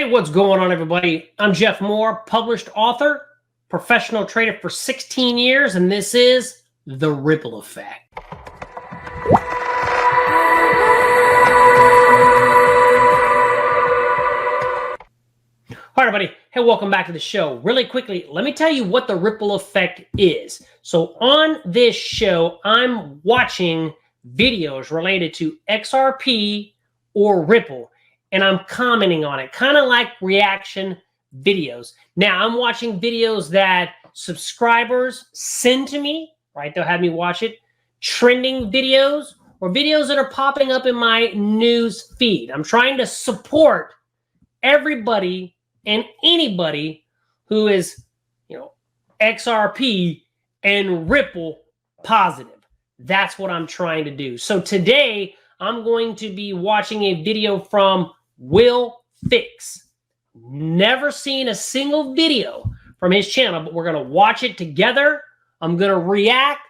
Hey, what's going on, everybody? I'm Jeff Moore, published author, professional trader for 16 years, and this is The Ripple Effect. All right, everybody. Hey, welcome back to the show. Really quickly, let me tell you what the ripple effect is. So on this show, I'm watching videos related to XRP or Ripple, and I'm commenting on it, kind of like reaction videos. Now, I'm watching videos that subscribers send to me, right? They'll have me watch it. Trending videos or videos that are popping up in my news feed. I'm trying to support everybody and anybody who is, XRP and Ripple positive. That's what I'm trying to do. So today, I'm going to be watching a video from Will Fix. Never seen a single video from his channel, but we're going to watch it together. I'm going to react,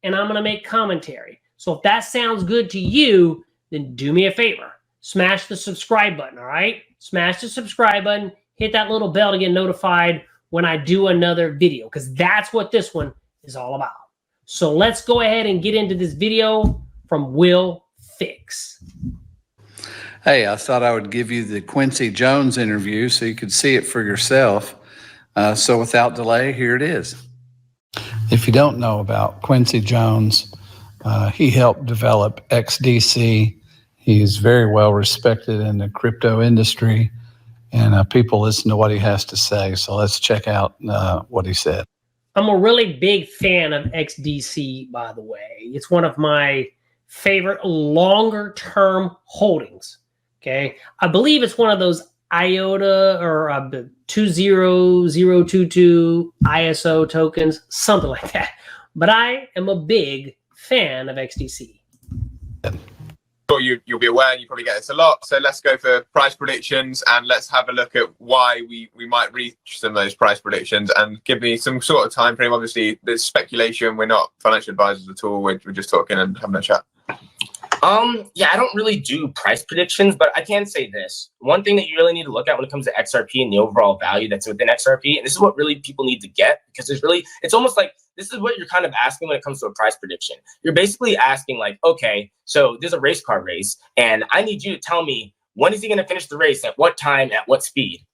and I'm going to make commentary. So if that sounds good to you, then do me a favor. Smash the subscribe button, all right? Smash the subscribe button. Hit that little bell to get notified when I do another video, because that's what this one is all about. So let's go ahead and get into this video from Will Fix. Hey, I thought I would give you the Quincy Jones interview so you could see it for yourself. So without delay, here it is. If you don't know about Quincy Jones, he helped develop XDC. He's very well respected in the crypto industry, and people listen to what he has to say. So let's check out what he said. I'm a really big fan of XDC, by the way. It's one of my favorite longer term holdings. Okay. I believe it's one of those IOTA or 20022 ISO tokens, something like that. But I am a big fan of XDC. You'll be aware, and you probably get this a lot. So let's go for price predictions, and let's have a look at why we might reach some of those price predictions, and give me some sort of time frame. Obviously, there's speculation. We're not financial advisors at all. We're just talking and having a chat. Yeah, I don't really do price predictions, but I can say this. One thing that you really need to look at when it comes to XRP and the overall value that's within XRP, and this is what really people need to get, because it's almost like this is what you're kind of asking when it comes to a price prediction. You're basically asking like, okay, so there's a race car race, and I need you to tell me, when is he going to finish the race, at what time, at what speed?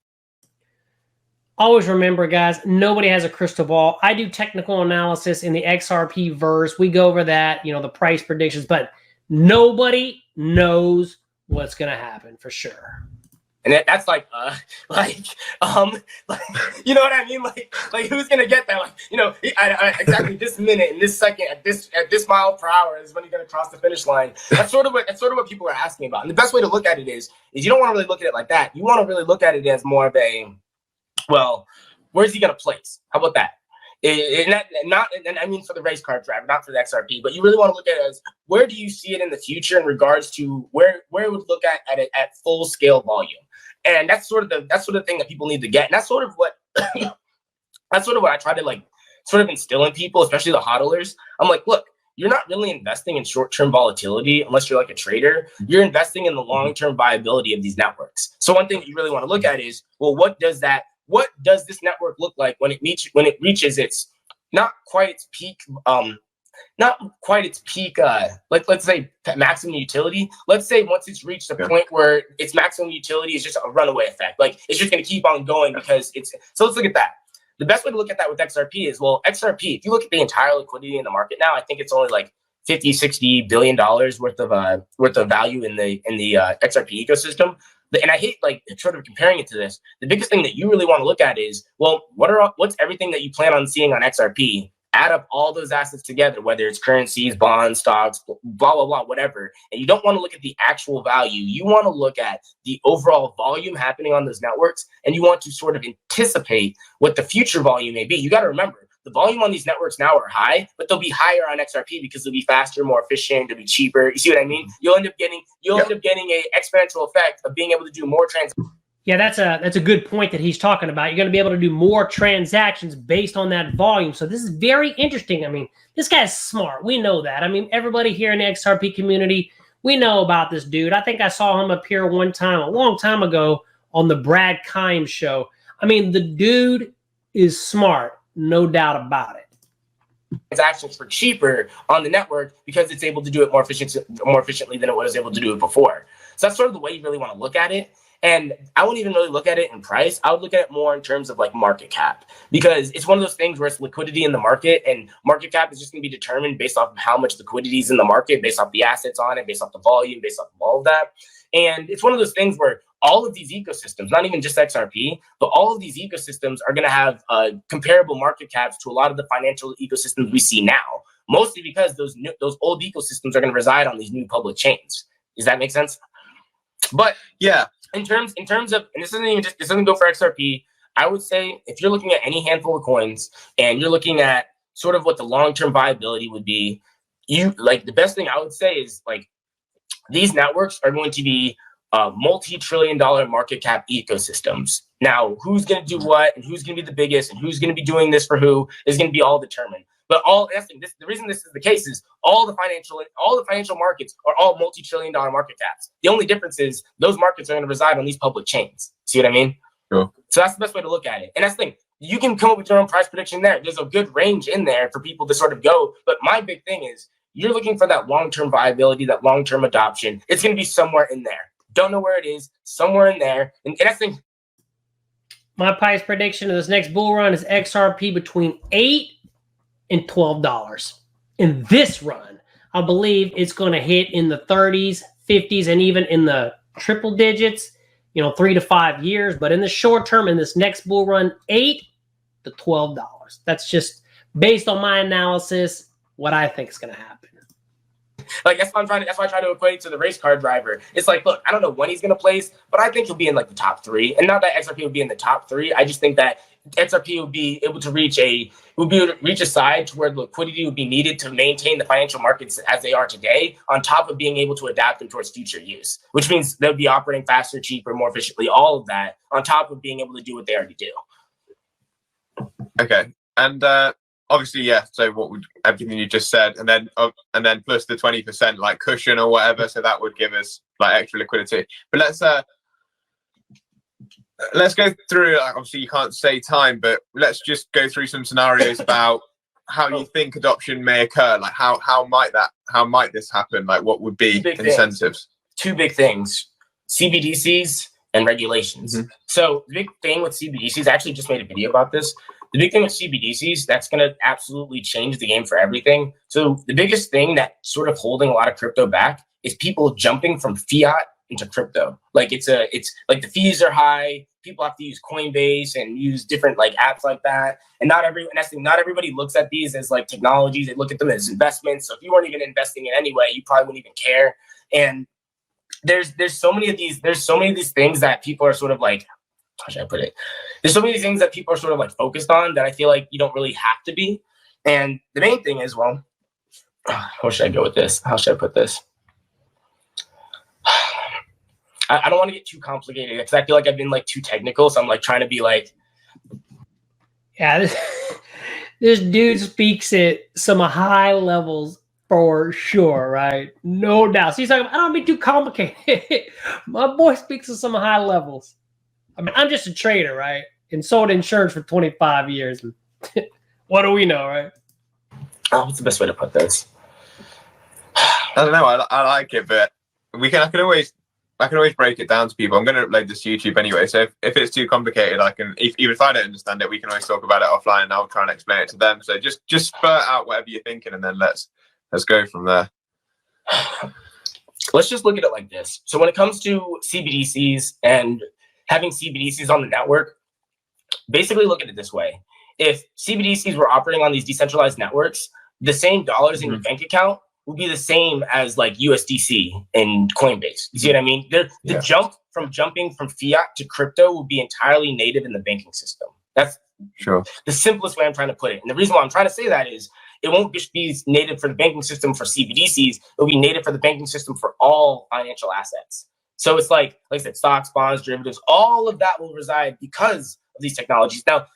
Always remember, guys, nobody has a crystal ball. I do technical analysis in the XRP verse. We go over that, the price predictions, but nobody knows what's going to happen for sure. And that's like, you know what I mean? Like who's going to get that? Exactly this minute and this second at this mile per hour is when you're going to cross the finish line. That's sort of what people are asking about. And the best way to look at it is you don't want to really look at it like that. You want to really look at it as more of a, well, where's he going to place? How about that? And I mean for the race car driver, not for the XRP, but you really want to look at it as, where do you see it in the future in regards to where it would look at it at full scale volume? And that's sort of the thing that people need to get. And that's sort of what I try to sort of instill in people, especially the hodlers. I'm like, look, you're not really investing in short-term volatility unless you're like a trader. You're investing in the long-term viability of these networks. So one thing that you really want to look at is, well, what does this network look like when it reaches its not quite its peak, let's say maximum utility. Let's say once it's reached a point where its maximum utility is just a runaway effect, like it's just going to keep on going because it's. So let's look at that. The best way to look at that with XRP is, well, XRP, if you look at the entire liquidity in the market now, I think it's only like $50-60 billion worth of value in the XRP ecosystem. And I hate sort of comparing it to this. The biggest thing that you really want to look at is, well, what's everything that you plan on seeing on XRP? Add up all those assets together, whether it's currencies, bonds, stocks, blah, blah, blah, whatever. And you don't want to look at the actual value. You want to look at the overall volume happening on those networks, and you want to sort of anticipate what the future volume may be. You got to remember, the volume on these networks now are high, but they'll be higher on XRP because they'll be faster, more efficient, they'll be cheaper. You see what I mean? You'll end up getting a exponential effect of being able to do more transactions. Yeah, that's a good point that he's talking about. You're going to be able to do more transactions based on that volume. So this is very interesting. I mean, this guy's smart. We know that. I mean, everybody here in the XRP community, we know about this dude. I think I saw him appear one time, a long time ago, on the Brad Kimes show. I mean, the dude is smart, no doubt about it. Transactions for cheaper on the network because it's able to do it more efficiently than it was able to do it before. So that's sort of the way you really want to look at it. And I wouldn't even really look at it in price. I would look at it more in terms of like market cap, because it's one of those things where it's liquidity in the market, and market cap is just going to be determined based off of how much liquidity is in the market, based off the assets on it, based off the volume, based off of all of that. And it's one of those things where all of these ecosystems, not even just XRP, but all of these ecosystems are going to have comparable market caps to a lot of the financial ecosystems we see now, mostly because those old ecosystems are going to reside on these new public chains. Does that make sense? But yeah, in terms of, and this doesn't go for XRP. I would say if you're looking at any handful of coins and you're looking at sort of what the long-term viability would be, the best thing I would say is like these networks are going to be multi-trillion-dollar market cap ecosystems. Now, who's going to do what and who's going to be the biggest and who's going to be doing this for who is going to be all determined. But the reason this is the case is all the financial markets are all multi-trillion-dollar market caps. The only difference is those markets are going to reside on these public chains. See what I mean? Sure. So that's the best way to look at it. And that's the thing. You can come up with your own price prediction there. There's a good range in there for people to sort of go. But my big thing is you're looking for that long-term viability, that long-term adoption. It's going to be somewhere in there. Don't know where it is. Somewhere in there. And that's the thing. My price prediction of this next bull run is XRP between $8 and $12. In this run, I believe it's going to hit in the 30s, 50s, and even in the triple digits, 3 to 5 years. But in the short term, in this next bull run, $8 to $12. That's just based on my analysis, what I think is going to happen. Like that's why I try to equate it to the race car driver. It's like, look, I don't know when he's going to place, but I think he'll be in like the top 3. And not that XRP will be in the top 3. I just think that XRP will be able to reach a side to where the liquidity would be needed to maintain the financial markets as they are today, on top of being able to adapt them towards future use, which means they'll be operating faster, cheaper, more efficiently, all of that on top of being able to do what they already do. Okay. And obviously, yeah. So everything you just said, and then plus the 20% like cushion or whatever. So that would give us like extra liquidity. But let's go through. Obviously, you can't say time, but let's just go through some scenarios about how you think adoption may occur. Like how might this happen? Like what would be incentives? 2 big things: CBDCs and regulations. Mm-hmm. So the big thing with CBDCs, I actually just made a video about this. The big thing with CBDCs, that's going to absolutely change the game for everything. So the biggest thing that's sort of holding a lot of crypto back is people jumping from fiat into crypto. Like it's like the fees are high. People have to use Coinbase and use different like apps like that. And not everybody looks at these as like technologies. They look at them as investments. So if you weren't even investing in any way, you probably wouldn't even care. And there's so many of these things that people are sort of like, how should I put it? There's so many things that people are sort of like focused on that I feel like you don't really have to be. And the main thing is, well, how should I go with this? How should I put this? I don't want to get too complicated because I feel like I've been like too technical. So I'm like trying to be like, yeah, this dude speaks at some high levels for sure, right? No doubt. So he's talking about, I don't want to be too complicated. My boy speaks at some high levels. I mean, I'm just a trader, right? And sold insurance for 25 years. What do we know, right? Oh, what's the best way to put this? I don't know. I like it, but I can always break it down to people. I'm going to upload this to YouTube anyway. So if it's too complicated, even if I don't understand it, we can always talk about it offline and I'll try and explain it to them. So just spurt out whatever you're thinking and then let's go from there. Let's just look at it like this. So when it comes to CBDCs and having CBDCs on the network, basically look at it this way. If CBDCs were operating on these decentralized networks, the same dollars in your bank account would be the same as like USDC and Coinbase. You see what I mean? Jumping from fiat to crypto will be entirely native in the banking system. That's sure the simplest way I'm trying to put it. And the reason why I'm trying to say that is it won't just be native for the banking system for CBDCs. It'll be native for the banking system for all financial assets. So it's like I said, stocks, bonds, derivatives, all of that will reside because of these technologies. Now,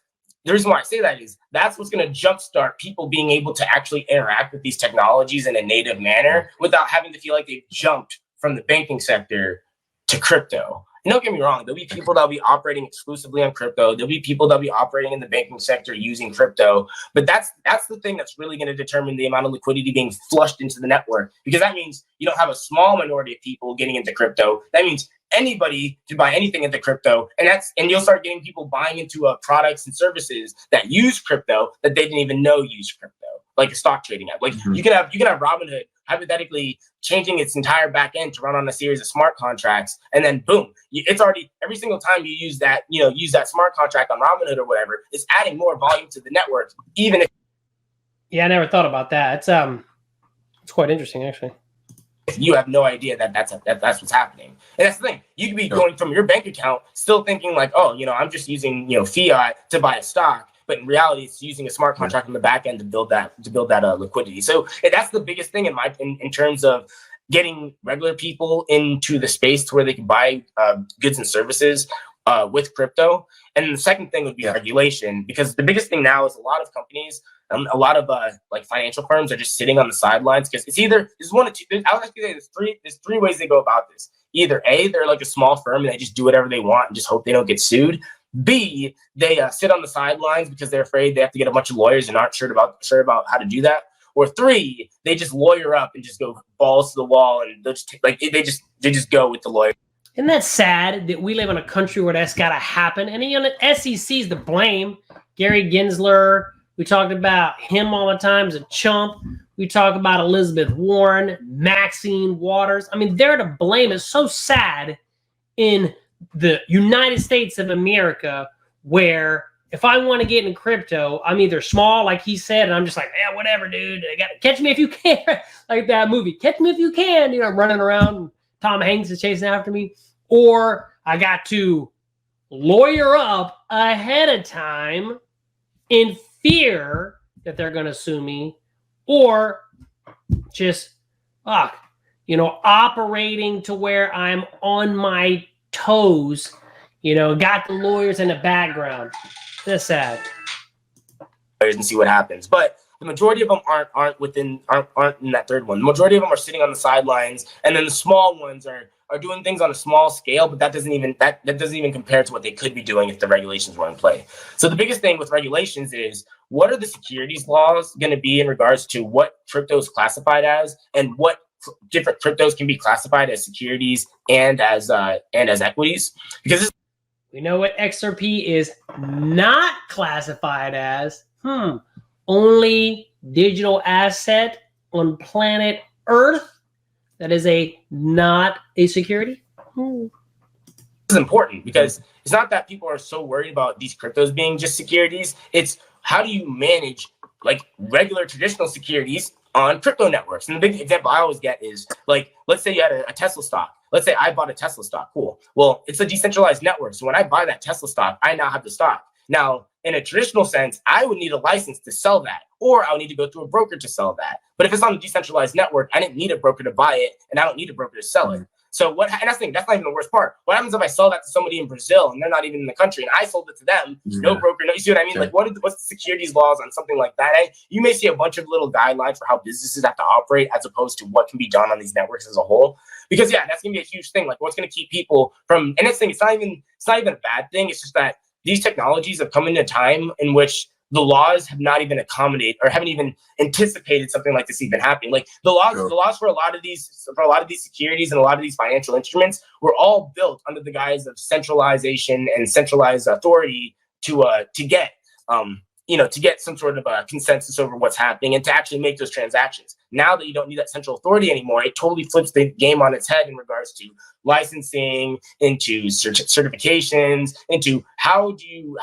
the reason why I say that is that's what's going to jumpstart people being able to actually interact with these technologies in a native manner without having to feel like they've jumped from the banking sector to crypto. And don't get me wrong, there'll be people that'll be operating exclusively on crypto. There'll be people that'll be operating in the banking sector using crypto. But that's the thing that's really going to determine the amount of liquidity being flushed into the network, because that means you don't have a small minority of people getting into crypto. That means anybody can buy anything into crypto, and you'll start getting people buying into products and services that use crypto that they didn't even know use crypto, like a stock trading app. Like you can have Robinhood hypothetically changing its entire back end to run on a series of smart contracts, and then boom, it's already, every single time you use that smart contract on Robinhood or whatever, it's adding more volume to the network. Even if I never thought about that. It's quite interesting, actually. You have no idea that's what's happening. And that's the thing. You could be going from your bank account still thinking like, oh, I'm just using fiat to buy a stock, but in reality, it's using a smart contract on the back end to build that liquidity. So that's the biggest thing in terms of getting regular people into the space to where they can buy goods and services with crypto. And the second thing would be regulation, because the biggest thing now is a lot of companies, a lot of like financial firms are just sitting on the sidelines, because it's one of two. I would actually say there's three ways they go about this. Either A, they're like a small firm and they just do whatever they want and just hope they don't get sued. B, they sit on the sidelines because they're afraid they have to get a bunch of lawyers and aren't sure about how to do that. Or three, they just lawyer up and just go balls to the wall, and they just go with the lawyer. Isn't that sad that we live in a country where that's got to happen? And the SEC's to blame. Gary Gensler, we talked about him all the time as a chump. We talk about Elizabeth Warren, Maxine Waters. I mean, they're to blame. It's so sad in the United States of America, where if I want to get in crypto, I'm either small, like he said, and I'm just like, yeah, whatever, dude. Catch me if you can. Like that movie, Catch Me If You Can, running around and Tom Hanks is chasing after me. Or I got to lawyer up ahead of time in fear that they're going to sue me, or just, operating to where I'm on my toes, got the lawyers in the background. That's sad. And see what happens. But the majority of them aren't in that third one. The majority of them are sitting on the sidelines, and then the small ones are doing things on a small scale, but that doesn't even compare to what they could be doing if the regulations were in play. So the biggest thing with regulations is, what are the securities laws going to be in regards to what crypto is classified as, and what different cryptos can be classified as securities and as equities? Because we know what XRP is not classified as. Only digital asset on planet Earth that is not a security. This is important, because it's not that people are so worried about these cryptos being just securities. It's how do you manage like regular traditional securities on crypto networks? And the big example I always get is, like, let's say you had a Tesla stock. Let's say I bought a Tesla stock. Cool. Well, it's a decentralized network. So when I buy that Tesla stock, I now have the stock. Now, in a traditional sense, I would need a license to sell that, or I would need to go through a broker to sell that. But if it's on a decentralized network, I didn't need a broker to buy it, and I don't need a broker to sell it. So and that's not even the worst part. What happens if I sell that to somebody in Brazil and they're not even in the country, and I sold it to them? No broker. No, you see what I mean? Sure. Like, what's the securities laws on something like that? You may see a bunch of little guidelines for how businesses have to operate, as opposed to what can be done on these networks as a whole. Because that's gonna be a huge thing. Like, what's gonna keep people from? And it's not even a bad thing. It's just that these technologies have come in a time in which the laws have not even accommodated, or haven't even anticipated something like this even happening. Like the laws for a lot of these securities and a lot of these financial instruments were all built under the guise of centralization and centralized authority to get some sort of a consensus over what's happening and to actually make those transactions. Now that you don't need that central authority anymore, it totally flips the game on its head in regards to licensing, into certifications, into how would you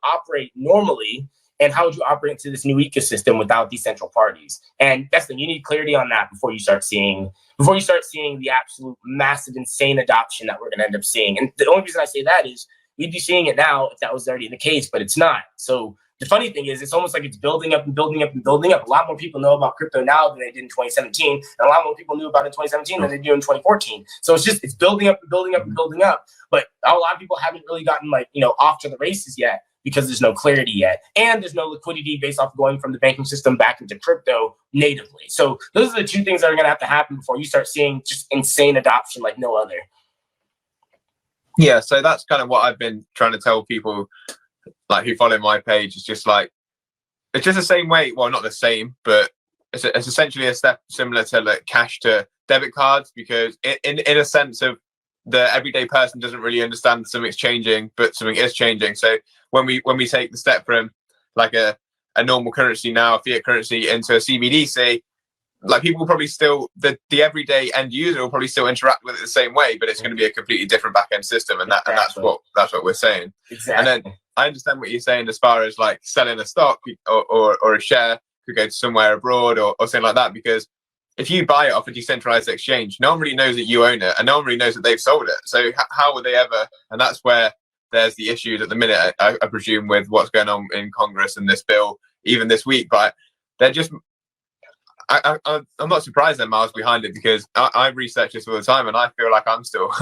operate normally, and how would you operate into this new ecosystem without these central parties? And that's the thing. You need clarity on that before you start seeing the absolute massive, insane adoption that we're going to end up seeing. And the only reason I say that is we'd be seeing it now if that was already the case, but it's not. So the funny thing is, it's almost like it's building up and building up and building up. A lot more people know about crypto now than they did in 2017, and a lot more people knew about it in 2017 than they do in 2014. So it's building up and building up and building up. But a lot of people haven't really gotten off to the races yet, because there's no clarity yet, and there's no liquidity based off going from the banking system back into crypto natively. So those are the two things that are going to have to happen before you start seeing just insane adoption like no other. Yeah, so that's kind of what I've been trying to tell people, like, who follow my page. It's just like, it's just the same way. Well, not the same, but it's essentially a step similar to like cash to debit cards, because in a sense of the everyday person doesn't really understand something's changing, but something is changing. So when we take the step from like a normal currency now, a fiat currency, into a CBDC, like, people will probably still, the everyday end user will probably still interact with it the same way, but it's going to be a completely different back end system, and that's what we're saying. Exactly. And then I understand what you're saying as far as like selling a stock or a share could go to somewhere abroad or something like that, because if you buy it off a decentralized exchange, no one really knows that you own it, and no one really knows that they've sold it. So how would they ever? And that's where there's the issues at the minute, I presume, with what's going on in Congress and this bill, even this week. But they're just, I'm not surprised they're miles behind it, because I research this all the time, and I feel like I'm still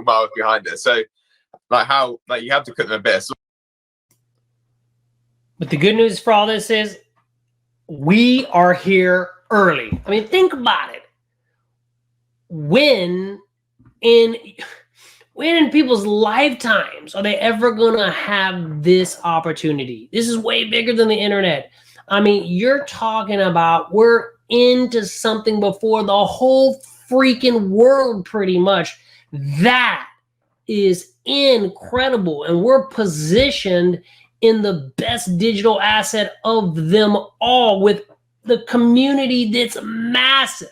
miles behind it. So like, how, like, you have to cut them a bit. But the good news for all this is we are here early. I mean, think about it. When in people's lifetimes are they ever going to have this opportunity? This is way bigger than the internet. I mean, you're talking about, we're into something before the whole freaking world, pretty much. That is incredible. And we're positioned in the best digital asset of them all, with the community that's massive.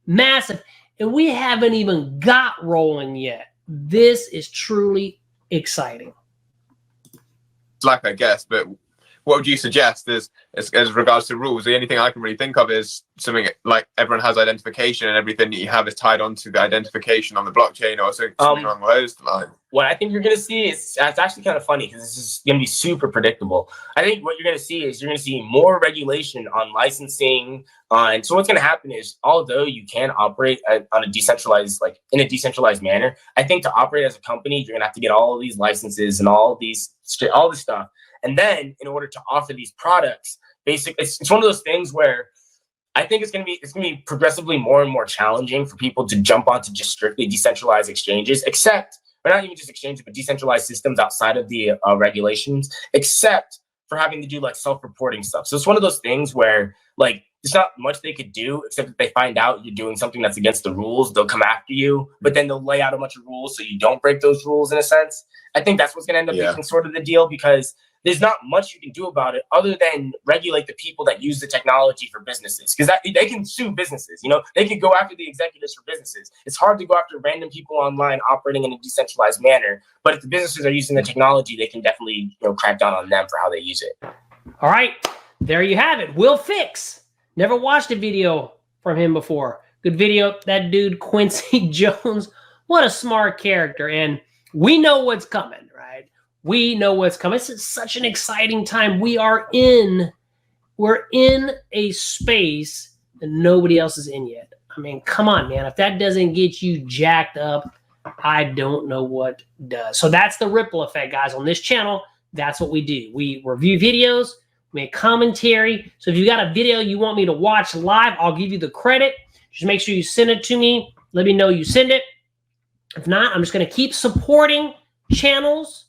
And we haven't even got rolling yet. This is truly exciting. Like, I guess, but what would you suggest as regards to rules? The only thing I can really think of is something like everyone has identification, and everything that you have is tied onto the identification on the blockchain, or something along those lines. What I think you're going to see is, it's actually kind of funny, because this is going to be super predictable. I think what you're going to see is, you're going to see more regulation on licensing. And so what's going to happen is, although you can operate on a decentralized, like in a decentralized manner, I think to operate as a company, you're going to have to get all of these licenses and all this stuff. And then in order to offer these products, basically, it's one of those things where I think it's going to be progressively more and more challenging for people to jump onto just strictly decentralized exchanges, or not even just exchanges, but decentralized systems outside of the regulations, except for having to do like self-reporting stuff. So it's one of those things where, like, there's not much they could do, except if they find out you're doing something that's against the rules, they'll come after you, but then they'll lay out a bunch of rules so you don't break those rules, in a sense. I think that's what's going to end up being sort of the deal, because there's not much you can do about it other than regulate the people that use the technology for businesses, because they can sue businesses. You know, they can go after the executives for businesses. It's hard to go after random people online operating in a decentralized manner, but if the businesses are using the technology, they can definitely, crack down on them for how they use it. All right, there you have it. Will Fix. Never watched a video from him before. Good video. That dude, Quincy Jones, what a smart character. And we know what's coming, right? We know what's coming. It's such an exciting time. We're in a space that nobody else is in yet. I mean, come on, man. If that doesn't get you jacked up, I don't know what does. So that's the ripple effect, guys. On this channel, that's what we do. We review videos, make commentary. So if you got a video you want me to watch live, I'll give you the credit. Just make sure you send it to me. Let me know you send it. If not, I'm just going to keep supporting channels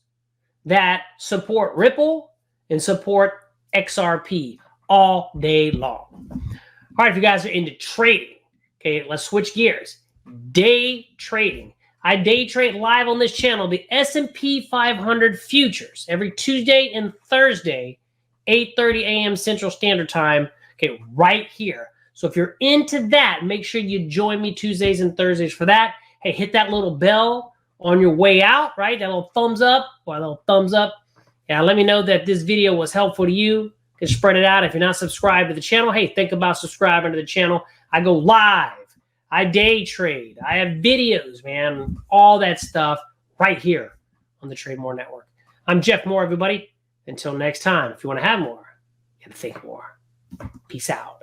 that support Ripple and support XRP all day long. All right, if you guys are into trading, okay, let's switch gears. Day trading. I day trade live on this channel the S&P 500 futures every Tuesday and Thursday, 8:30 a.m. Central Standard Time, okay, right here. So if you're into that, make sure you join me Tuesdays and Thursdays for that. Hey, hit that little bell on your way out, right? That little thumbs up or a little thumbs up. Yeah, let me know that this video was helpful to you. You can spread it out. If you're not subscribed to the channel, hey, think about subscribing to the channel. I go live. I day trade. I have videos, man. All that stuff right here on the TradeMoore Network. I'm Jeff Moore, everybody. Until next time, if you want to have more, you got to think more. Peace out.